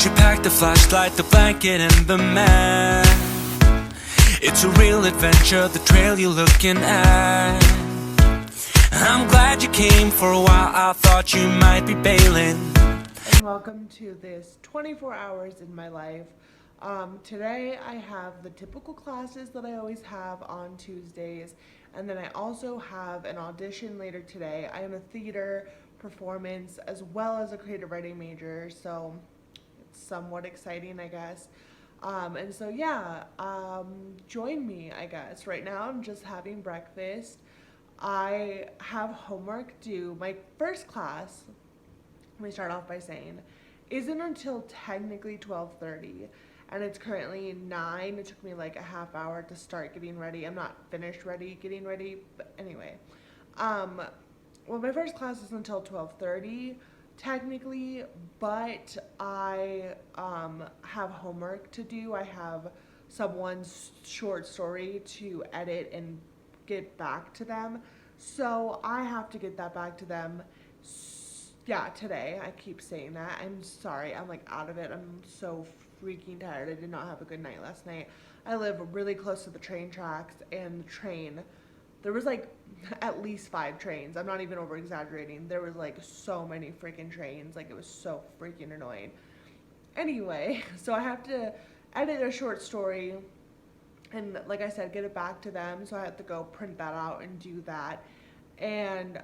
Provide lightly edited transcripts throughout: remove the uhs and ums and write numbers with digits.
She packed the flashlight, the blanket, and the map. It's a real adventure, the trail you're looking at. I'm glad you came. For a while I thought you might be bailing. And welcome to this 24 hours in my life. Today I have the typical classes that I always have on Tuesdays, and then I also have an audition later today. I am a theater performance as well as a creative writing major, so it's somewhat exciting, I guess. And so yeah, join me, I guess. Right now I'm just having breakfast. I have homework due. My first class, let me start off by saying, isn't until technically 12:30, and it's currently 9. It took me like a half hour to start getting ready. I'm not finished getting ready, but anyway. Well, my first class is until 12:30 technically, but I have homework to do. I have someone's short story to edit and get back to them, so I have to get that back to them. Yeah, today. I keep saying that. I'm sorry. I'm like out of it. I'm so freaking tired. I did not have a good night last night. I live really close to the train tracks, and the train, there was like at least 5 trains. I'm not even over exaggerating. There was like so many freaking trains. Like, it was so freaking annoying. Anyway, so I have to edit a short story and, like I said, get it back to them. So I have to go print that out and do that. And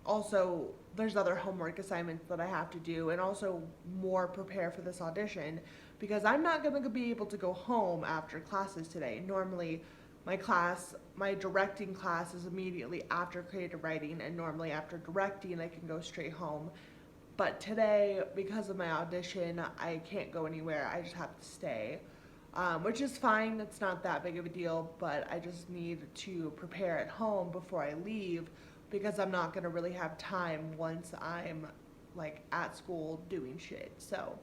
also there's other homework assignments that I have to do, and also more prepare for this audition, because I'm not going to be able to go home after classes today. Normally my directing class is immediately after creative writing, and normally after directing I can go straight home. But today, because of my audition, I can't go anywhere. I just have to stay, which is fine. It's not that big of a deal, but I just need to prepare at home before I leave, because I'm not going to really have time once I'm like at school doing shit. So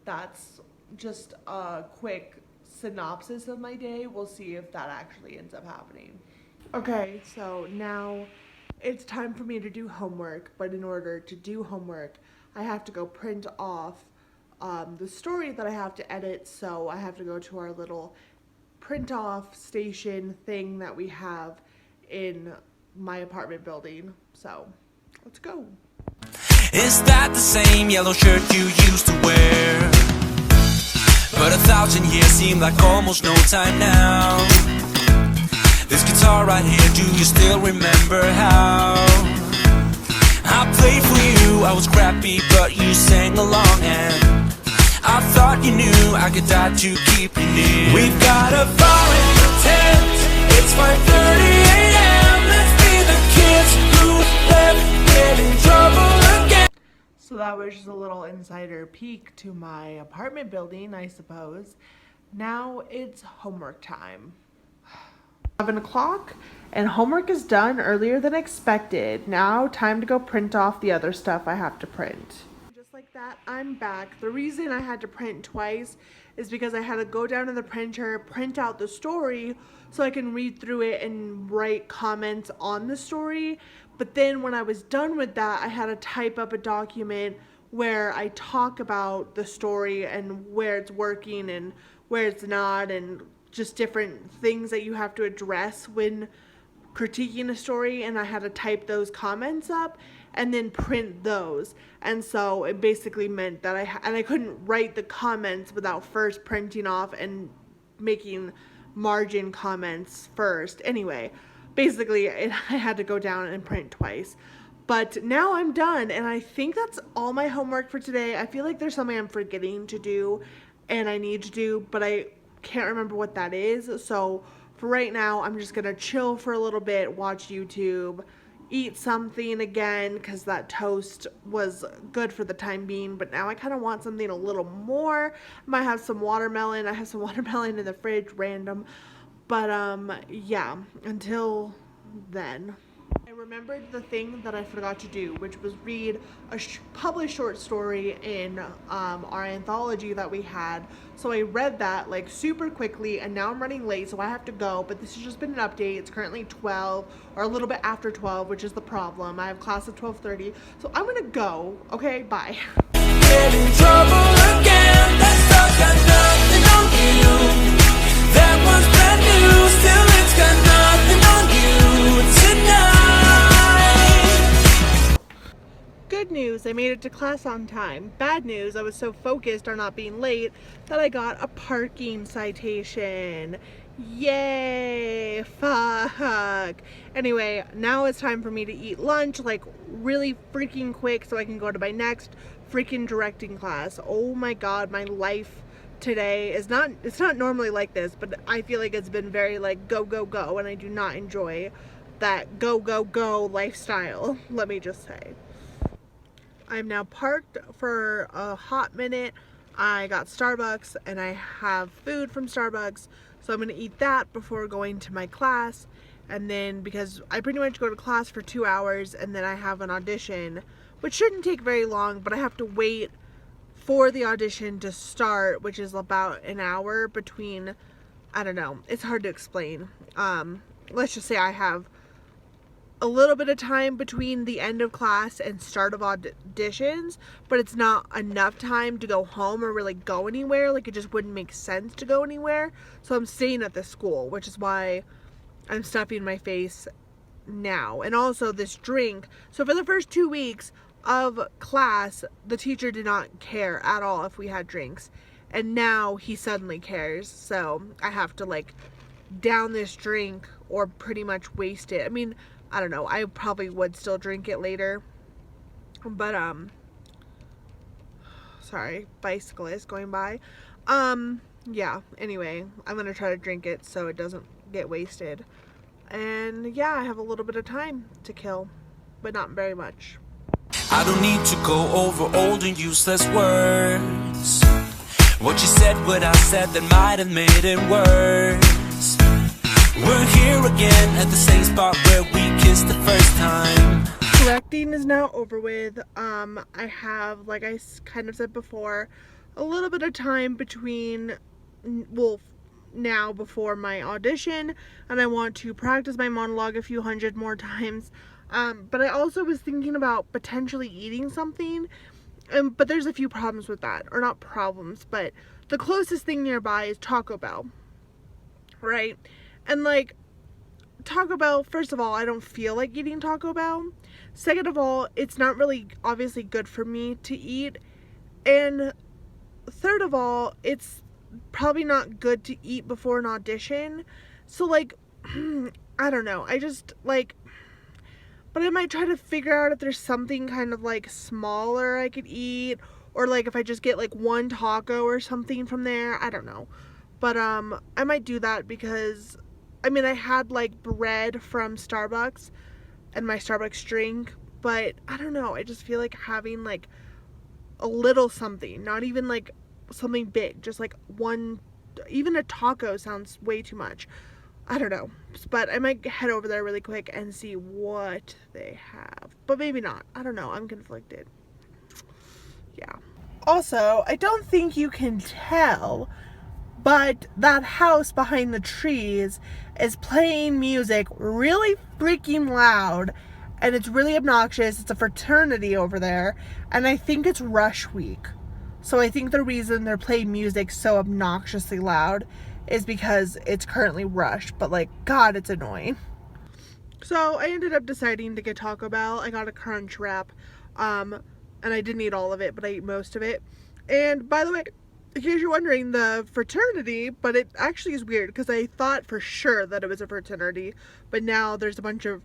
that's just a quick synopsis of my day. We'll see if that actually ends up happening. Okay, so now it's time for me to do homework, but in order to do homework, I have to go print off the story that I have to edit, so I have to go to our little print off station thing that we have in my apartment building. So let's go. Is that the same yellow shirt you used to wear? But 1,000 years seem like almost no time now. This guitar right here, do you still remember how I played for you? I was crappy, but you sang along, and I thought you knew I could die to keep you near. We've got a fire in the tent. It's 5:30 a.m. Let's be the kids who left get in trouble again. So that was just a little insider peek to my apartment building, I suppose. Now it's homework time. 11 o'clock, and homework is done earlier than expected. Now time to go print off the other stuff I have to print. Just like that, I'm back. The reason I had to print twice is because I had to go down to the printer, print out the story so I can read through it and write comments on the story. But then when I was done with that, I had to type up a document where I talk about the story and where it's working and where it's not, and just different things that you have to address when critiquing a story. And I had to type those comments up and then print those. And so it basically meant that I couldn't write the comments without first printing off and making margin comments first. Anyway, basically I had to go down and print twice. But now I'm done, and I think that's all my homework for today. I feel like there's something I'm forgetting to do and I need to do, but I can't remember what that is. So for right now, I'm just gonna chill for a little bit, watch YouTube, eat something again, because that toast was good for the time being, but now I kind of want something a little more. I might have some watermelon. I have some watermelon in the fridge, random. But yeah, until then. I remembered the thing that I forgot to do, which was read a published short story in our anthology that we had. So I read that like super quickly, and now I'm running late, so I have to go. But this has just been an update. It's currently 12, or a little bit after 12, which is the problem. I have class at 12:30, so I'm gonna go. Okay, bye. get in trouble again. That stuff got nothing on you. That was brand new, still it's got nothing on you tonight. Good news, I made it to class on time. Bad news, I was so focused on not being late that I got a parking citation. Yay! Fuck! Anyway, now it's time for me to eat lunch, like really freaking quick so I can go to my next freaking directing class. Oh my god, my life today is not, it's not normally like this, but I feel like it's been very like go, go, go, and I do not enjoy that go, go, go lifestyle, let me just say. I'm now parked for a hot minute. I got Starbucks and I have food from Starbucks, so I'm going to eat that before going to my class. And then, because I pretty much go to class for 2 hours and then I have an audition, which shouldn't take very long, but I have to wait for the audition to start, which is about an hour between, I don't know, it's hard to explain. Let's just say I have a little bit of time between the end of class and start of auditions, but it's not enough time to go home or really go anywhere. Like, it just wouldn't make sense to go anywhere. So I'm staying at this school, which is why I'm stuffing my face now. And also this drink. So for the first 2 weeks of class, the teacher did not care at all if we had drinks. And now he suddenly cares. So I have to like down this drink or pretty much waste it. I mean, I don't know, I probably would still drink it later, but, sorry, bicyclist going by, yeah, anyway, I'm gonna try to drink it so it doesn't get wasted, and yeah, I have a little bit of time to kill, but not very much. I don't need to go over old and useless words. What you said, what I said, that might have made it worse. We're here again at the same spot where we kissed the first time. Directing is now over with. I have, like I kind of said before, a little bit of time between, well, now before my audition, and I want to practice my monologue a few hundred more times. But I also was thinking about potentially eating something, but there's a few problems with that, or not problems, but the closest thing nearby is Taco Bell, right? And like, Taco Bell, first of all, I don't feel like eating Taco Bell. Second of all, it's not really obviously good for me to eat. And third of all, it's probably not good to eat before an audition. So like, I don't know. I just like, but I might try to figure out if there's something kind of like smaller I could eat. Or like if I just get like one taco or something from there. I don't know. But I might do that because, I mean, I had like bread from Starbucks and my Starbucks drink, but I don't know, I just feel like having like a little something, not even like something big, just like one, even a taco sounds way too much. I don't know, but I might head over there really quick and see what they have, but maybe not. I don't know, I'm conflicted. Yeah. Also, I don't think you can tell, but that house behind the trees is playing music really freaking loud, and it's really obnoxious. It's a fraternity over there, and I think it's rush week. So I think the reason they're playing music so obnoxiously loud is because it's currently rush, but like, God, it's annoying. So I ended up deciding to get Taco Bell. I got a crunch wrap, and I didn't eat all of it, but I ate most of it. And by the way, in case you're wondering, the fraternity, but it actually is weird because I thought for sure that it was a fraternity, but now there's a bunch of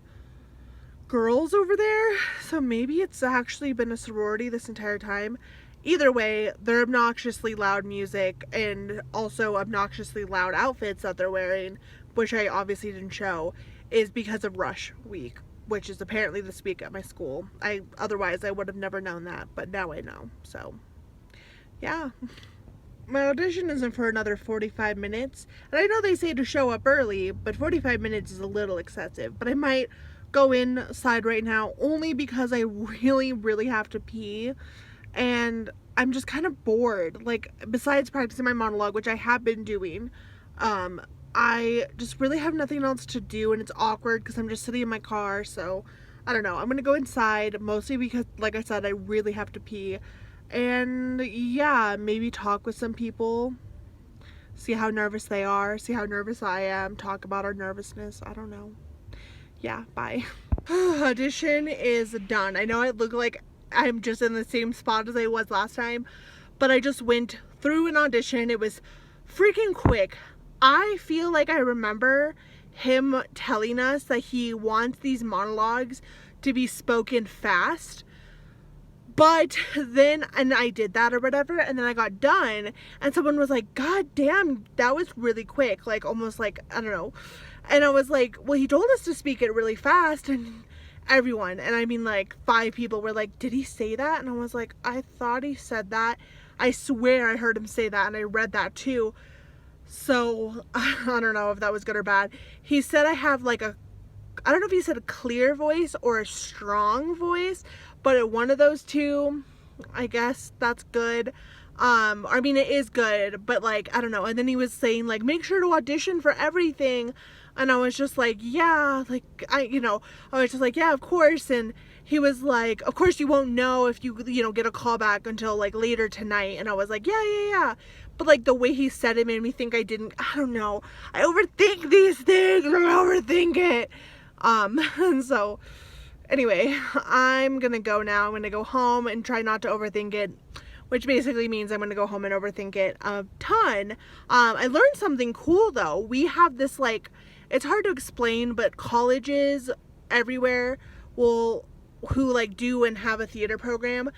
girls over there, so maybe it's actually been a sorority this entire time. Either way, they're obnoxiously loud music and also obnoxiously loud outfits that they're wearing, which I obviously didn't show, is because of Rush Week, which is apparently this week at my school. Otherwise I would have never known that, but now I know, so yeah. My audition isn't for another 45 minutes, and I know they say to show up early, but 45 minutes is a little excessive, but I might go inside right now only because I really, really have to pee, and I'm just kind of bored. Like, besides practicing my monologue, which I have been doing, I just really have nothing else to do, and it's awkward because I'm just sitting in my car, so I don't know. I'm gonna go inside, mostly because, like I said, I really have to pee, And yeah, maybe talk with some people, see how nervous they are, see how nervous I am, talk about our nervousness. I don't know. Yeah, bye. Audition is done. I know I look like I'm just in the same spot as I was last time, but I just went through an audition. It was freaking quick. I feel like I remember him telling us that he wants these monologues to be spoken fast. But then, and I did that or whatever, and then I got done, and someone was like, God damn, that was really quick. Like, almost like, I don't know. And I was like, well, he told us to speak it really fast, and everyone, and I mean like 5 people were like, did he say that? And I was like, I thought he said that. I swear I heard him say that, and I read that too. So, I don't know if that was good or bad. He said I have like I don't know if he said a clear voice or a strong voice, but one of those two, I guess that's good. I mean, it is good, but like, I don't know. And then he was saying like, make sure to audition for everything. And I was just like, yeah, like I was just like, yeah, of course. And he was like, of course you won't know if you get a call back until like later tonight. And I was like, yeah. But like the way he said it made me think I don't know. I overthink these things. I overthink it. And so anyway, I'm gonna go now. I'm gonna go home and try not to overthink it, which basically means I'm gonna go home and overthink it a ton. I learned something cool though. We have this like, it's hard to explain, but colleges everywhere who like do and have a theater program,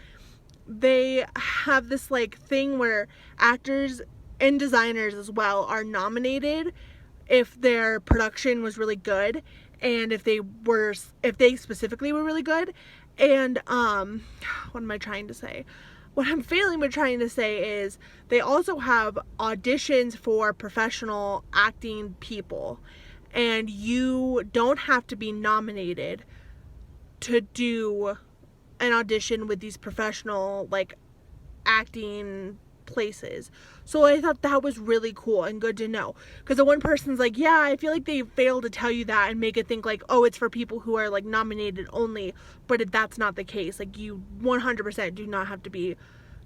they have this like thing where actors and designers as well are nominated if their production was really good, and if they specifically were really good. And what am I trying to say? What I'm failing but trying to say is they also have auditions for professional acting people, and you don't have to be nominated to do an audition with these professional like acting places. So I thought that was really cool and good to know, because the one person's like, yeah, I feel like they fail to tell you that and make it think like, oh, it's for people who are like nominated only, but that's not the case. Like, you 100% do not have to be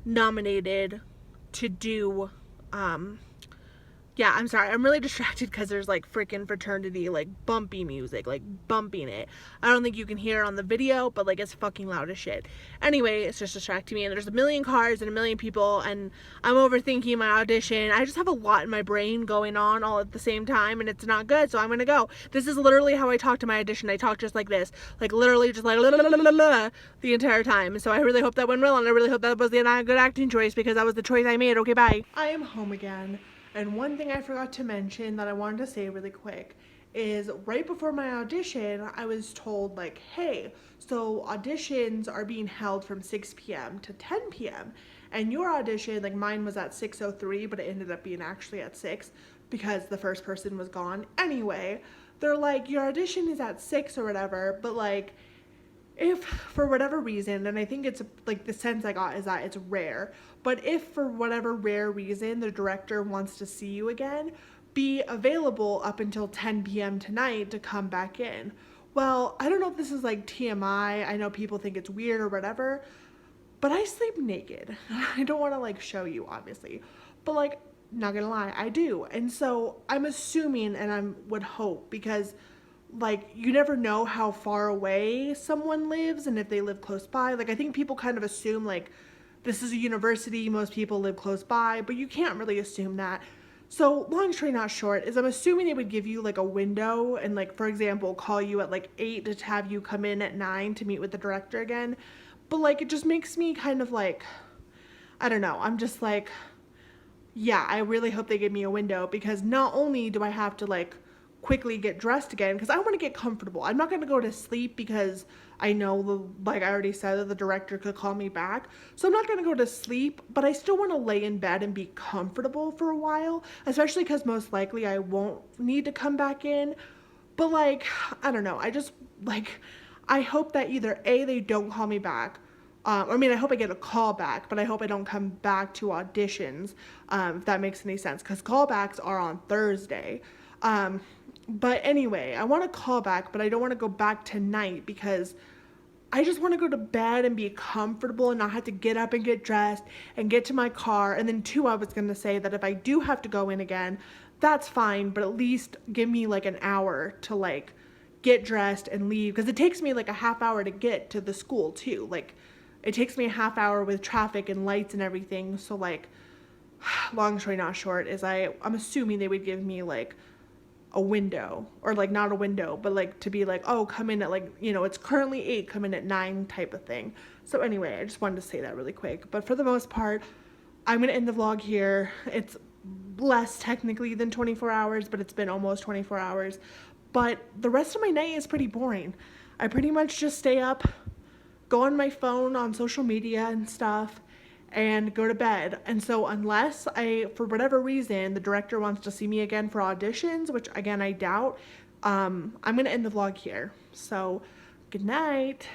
nominated to do yeah, I'm sorry. I'm really distracted because there's like freaking fraternity, like bumpy music, like bumping it. I don't think you can hear it on the video, but like it's fucking loud as shit. Anyway, it's just distracting me, and there's a million cars and a million people, and I'm overthinking my audition. I just have a lot in my brain going on all at the same time, and it's not good, so I'm gonna go. This is literally how I talk to my audition. I talk just like this, like literally just like the entire time. So I really hope that went well, and I really hope that was the good acting choice, because that was the choice I made. Okay, bye. I am home again. And one thing I forgot to mention that I wanted to say really quick is right before my audition, I was told like, hey, so auditions are being held from 6 p.m. to 10 p.m. And your audition, like mine was at 6:03, but it ended up being actually at 6 because the first person was gone. Anyway, they're like, your audition is at 6 or whatever, but like, if for whatever reason, and I think it's like the sense I got is that it's rare, but if for whatever rare reason the director wants to see you again, be available up until 10 p.m. tonight to come back in. Well, I don't know if this is like TMI. I know people think it's weird or whatever, but I sleep naked. I don't want to like show you, obviously, but like, not gonna lie, I do. And so I'm assuming, and I would hope, because like, you never know how far away someone lives and if they live close by. Like, I think people kind of assume like this is a university, most people live close by, but you can't really assume that. So long story not short is I'm assuming it would give you like a window and like, for example, call you at like 8 to have you come in at 9 to meet with the director again. But like, it just makes me kind of like, I don't know, I'm just like, yeah, I really hope they give me a window, because not only do I have to like quickly get dressed again, because I want to get comfortable. I'm not going to go to sleep because I know, like I already said, that the director could call me back. So I'm not going to go to sleep, but I still want to lay in bed and be comfortable for a while, especially because most likely I won't need to come back in. But like, I don't know. I just like, I hope that either A, they don't call me back. I mean, I hope I get a call back, but I hope I don't come back to auditions, if that makes any sense, because callbacks are on Thursday. But anyway, I want to call back, but I don't want to go back tonight because I just want to go to bed and be comfortable and not have to get up and get dressed and get to my car. And then two, I was going to say that if I do have to go in again, that's fine, but at least give me like an hour to like get dressed and leave, because it takes me like a half hour to get to the school too. Like it takes me a half hour with traffic and lights and everything. So like, long story not short is I'm assuming they would give me like a window, or like not a window, but like to be like, oh, come in at like, you know, it's currently 8, come in at 9 type of thing. So anyway, I just wanted to say that really quick. But for the most part, I'm gonna end the vlog here. It's less technically than 24 hours, but it's been almost 24 hours. But the rest of my night is pretty boring. I pretty much just stay up, go on my phone on social media and stuff, and go to bed. And so unless for whatever reason, the director wants to see me again for auditions, which again, I doubt, I'm gonna end the vlog here. So good night.